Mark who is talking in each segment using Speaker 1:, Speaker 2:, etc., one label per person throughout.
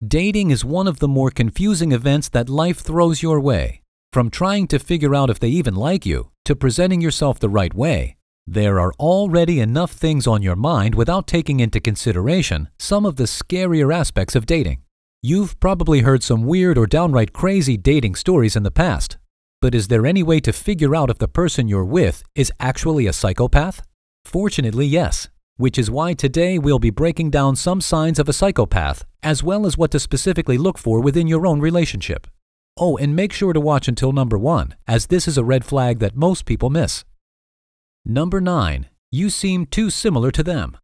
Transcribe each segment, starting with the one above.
Speaker 1: Dating is one of the more confusing events that life throws your way. From trying to figure out if they even like you, to presenting yourself the right way, there are already enough things on your mind without taking into consideration some of the scarier aspects of dating. You've probably heard some weird or downright crazy dating stories in the past. But is there any way to figure out if the person you're with is actually a psychopath? Fortunately, yes. Which is why today we'll be breaking down some signs of a psychopath, as well as what to specifically look for within your own relationship. Oh, and make sure to watch until number 1, as this is a red flag that most people miss. Number 9. You seem too similar to them.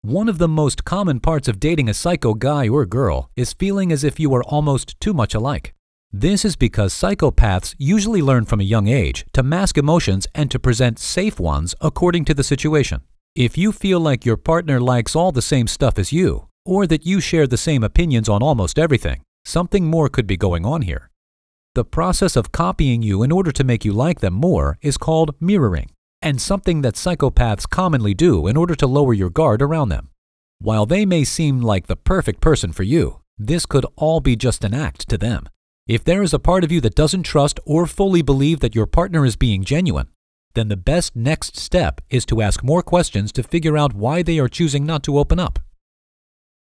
Speaker 1: One of the most common parts of dating a psycho guy or girl is feeling as if you are almost too much alike. This is because psychopaths usually learn from a young age to mask emotions and to present safe ones according to the situation. If you feel like your partner likes all the same stuff as you, or that you share the same opinions on almost everything, something more could be going on here. The process of copying you in order to make you like them more is called mirroring, and something that psychopaths commonly do in order to lower your guard around them. While they may seem like the perfect person for you, this could all be just an act to them. If there is a part of you that doesn't trust or fully believe that your partner is being genuine, then the best next step is to ask more questions to figure out why they are choosing not to open up.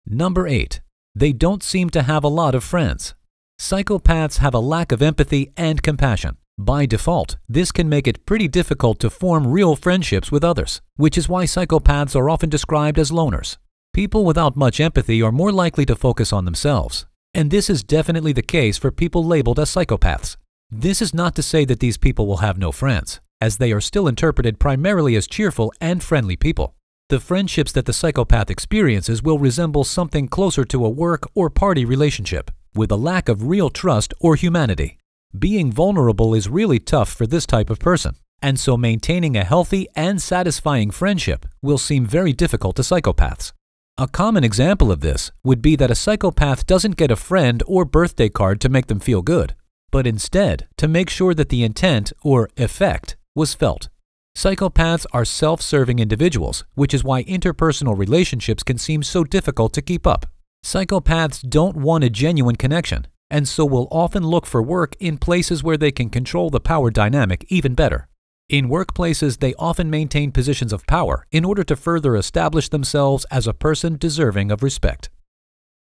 Speaker 1: Number 8. They don't seem to have a lot of friends. Psychopaths have a lack of empathy and compassion. By default, this can make it pretty difficult to form real friendships with others, which is why psychopaths are often described as loners. People without much empathy are more likely to focus on themselves, and this is definitely the case for people labeled as psychopaths. This is not to say that these people will have no friends, as they are still interpreted primarily as cheerful and friendly people. The friendships that the psychopath experiences will resemble something closer to a work or party relationship, with a lack of real trust or humanity. Being vulnerable is really tough for this type of person, and so maintaining a healthy and satisfying friendship will seem very difficult to psychopaths. A common example of this would be that a psychopath doesn't get a friend or birthday card to make them feel good, but instead to make sure that the intent or effect was felt. Psychopaths are self-serving individuals, which is why interpersonal relationships can seem so difficult to keep up. Psychopaths don't want a genuine connection, and so will often look for work in places where they can control the power dynamic even better. In workplaces, they often maintain positions of power in order to further establish themselves as a person deserving of respect.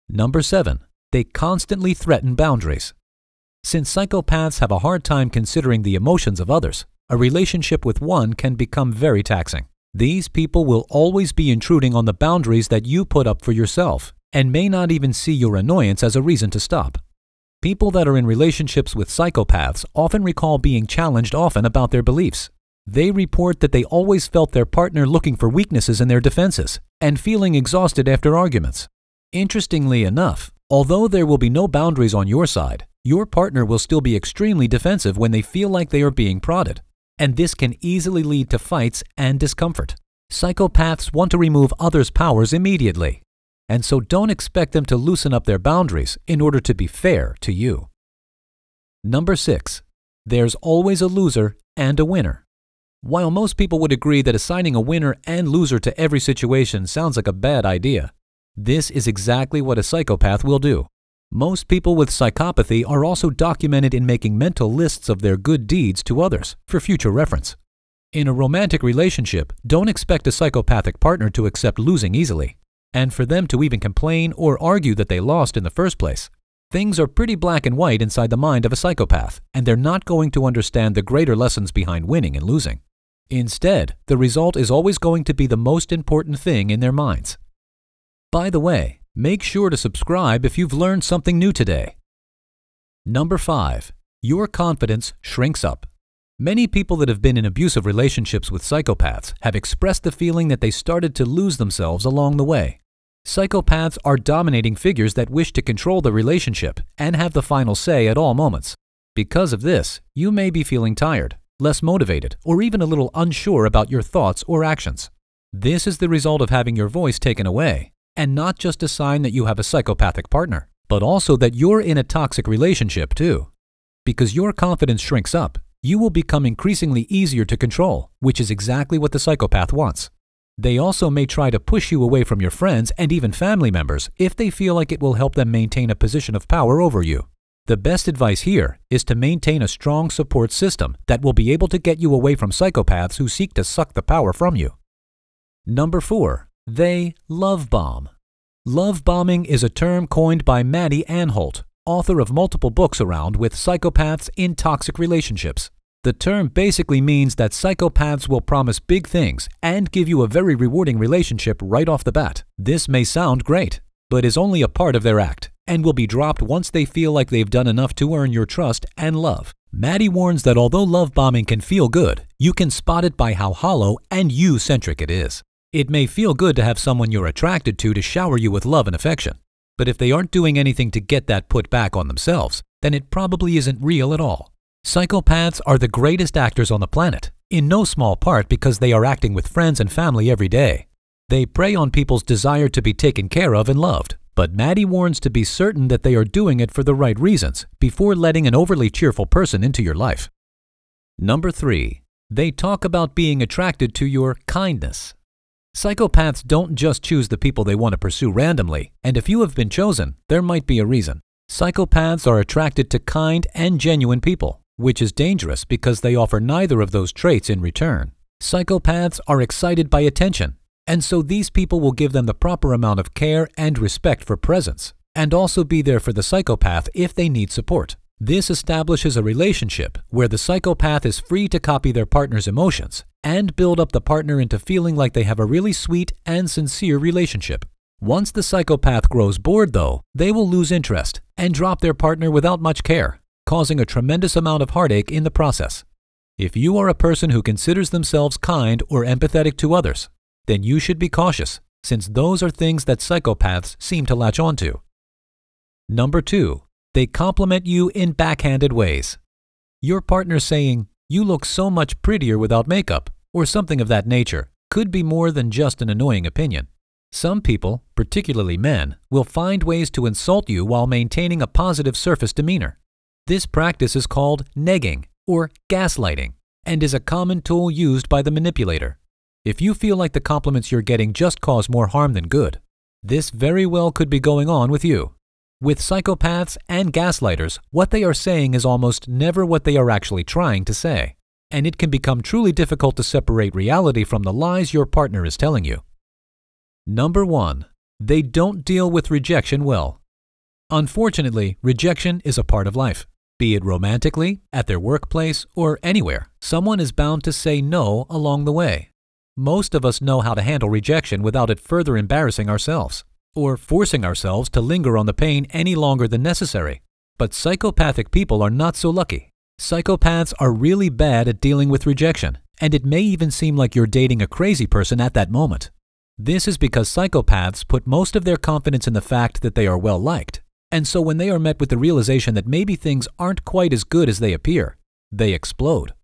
Speaker 1: Number 7. They constantly threaten boundaries. Since psychopaths have a hard time considering the emotions of others, a relationship with one can become very taxing. These people will always be intruding on the boundaries that you put up for yourself, and may not even see your annoyance as a reason to stop. People that are in relationships with psychopaths often recall being challenged often about their beliefs. They report that they always felt their partner looking for weaknesses in their defenses and feeling exhausted after arguments. Interestingly enough, although there will be no boundaries on your side, your partner will still be extremely defensive when they feel like they are being prodded, and this can easily lead to fights and discomfort. Psychopaths want to remove others' powers immediately, and so don't expect them to loosen up their boundaries in order to be fair to you. Number 6. There's always a loser and a winner. While most people would agree that assigning a winner and loser to every situation sounds like a bad idea, this is exactly what a psychopath will do. Most people with psychopathy are also documented in making mental lists of their good deeds to others for future reference. In a romantic relationship, don't expect a psychopathic partner to accept losing easily, and for them to even complain or argue that they lost in the first place. Things are pretty black and white inside the mind of a psychopath, and they're not going to understand the greater lessons behind winning and losing. Instead, the result is always going to be the most important thing in their minds. By the way, make sure to subscribe if you've learned something new today. Number 5. Your confidence shrinks up. Many people that have been in abusive relationships with psychopaths have expressed the feeling that they started to lose themselves along the way. Psychopaths are dominating figures that wish to control the relationship and have the final say at all moments. Because of this, you may be feeling tired, less motivated, or even a little unsure about your thoughts or actions. This is the result of having your voice taken away, and not just a sign that you have a psychopathic partner, but also that you're in a toxic relationship too. Because your confidence shrinks up, you will become increasingly easier to control, which is exactly what the psychopath wants. They also may try to push you away from your friends and even family members if they feel like it will help them maintain a position of power over you. The best advice here is to maintain a strong support system that will be able to get you away from psychopaths who seek to suck the power from you. Number 4. They love bomb. Love bombing is a term coined by Maddie Anholt, author of multiple books around with psychopaths in toxic relationships. The term basically means that psychopaths will promise big things and give you a very rewarding relationship right off the bat. This may sound great, but is only a part of their act and will be dropped once they feel like they've done enough to earn your trust and love. Maddie warns that although love bombing can feel good, you can spot it by how hollow and you-centric it is. It may feel good to have someone you're attracted to shower you with love and affection, but if they aren't doing anything to get that put back on themselves, then it probably isn't real at all. Psychopaths are the greatest actors on the planet, in no small part because they are acting with friends and family every day. They prey on people's desire to be taken care of and loved, but Maddie warns to be certain that they are doing it for the right reasons before letting an overly cheerful person into your life. Number 3. They talk about being attracted to your kindness. Psychopaths don't just choose the people they want to pursue randomly, and if you have been chosen, there might be a reason. Psychopaths are attracted to kind and genuine people, which is dangerous because they offer neither of those traits in return. Psychopaths are excited by attention, and so these people will give them the proper amount of care and respect for presence, and also be there for the psychopath if they need support. This establishes a relationship where the psychopath is free to copy their partner's emotions and build up the partner into feeling like they have a really sweet and sincere relationship. Once the psychopath grows bored, though, they will lose interest and drop their partner without much care, causing a tremendous amount of heartache in the process. If you are a person who considers themselves kind or empathetic to others, then you should be cautious, since those are things that psychopaths seem to latch onto. Number 2. They compliment you in backhanded ways. Your partner saying, "You look so much prettier without makeup," or something of that nature, could be more than just an annoying opinion. Some people, particularly men, will find ways to insult you while maintaining a positive surface demeanor. This practice is called negging or gaslighting and is a common tool used by the manipulator. If you feel like the compliments you're getting just cause more harm than good, this very well could be going on with you. With psychopaths and gaslighters, what they are saying is almost never what they are actually trying to say, and it can become truly difficult to separate reality from the lies your partner is telling you. Number 1. They don't deal with rejection well. Unfortunately, rejection is a part of life. Be it romantically, at their workplace, or anywhere, someone is bound to say no along the way. Most of us know how to handle rejection without it further embarrassing ourselves, or forcing ourselves to linger on the pain any longer than necessary. But psychopathic people are not so lucky. Psychopaths are really bad at dealing with rejection, and it may even seem like you're dating a crazy person at that moment. This is because psychopaths put most of their confidence in the fact that they are well liked, and so when they are met with the realization that maybe things aren't quite as good as they appear, they explode.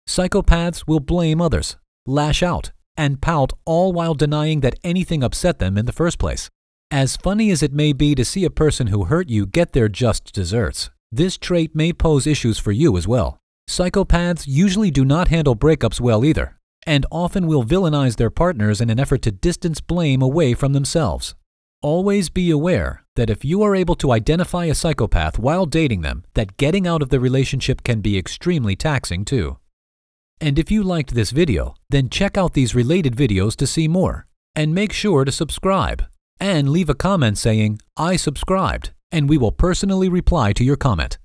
Speaker 1: Psychopaths will blame others, lash out, and pout, all while denying that anything upset them in the first place. As funny as it may be to see a person who hurt you get their just desserts, this trait may pose issues for you as well. Psychopaths usually do not handle breakups well either, and often will villainize their partners in an effort to distance blame away from themselves. Always be aware that if you are able to identify a psychopath while dating them, that getting out of the relationship can be extremely taxing too. And if you liked this video, then check out these related videos to see more, and make sure to subscribe, and leave a comment saying, "I subscribed," and we will personally reply to your comment.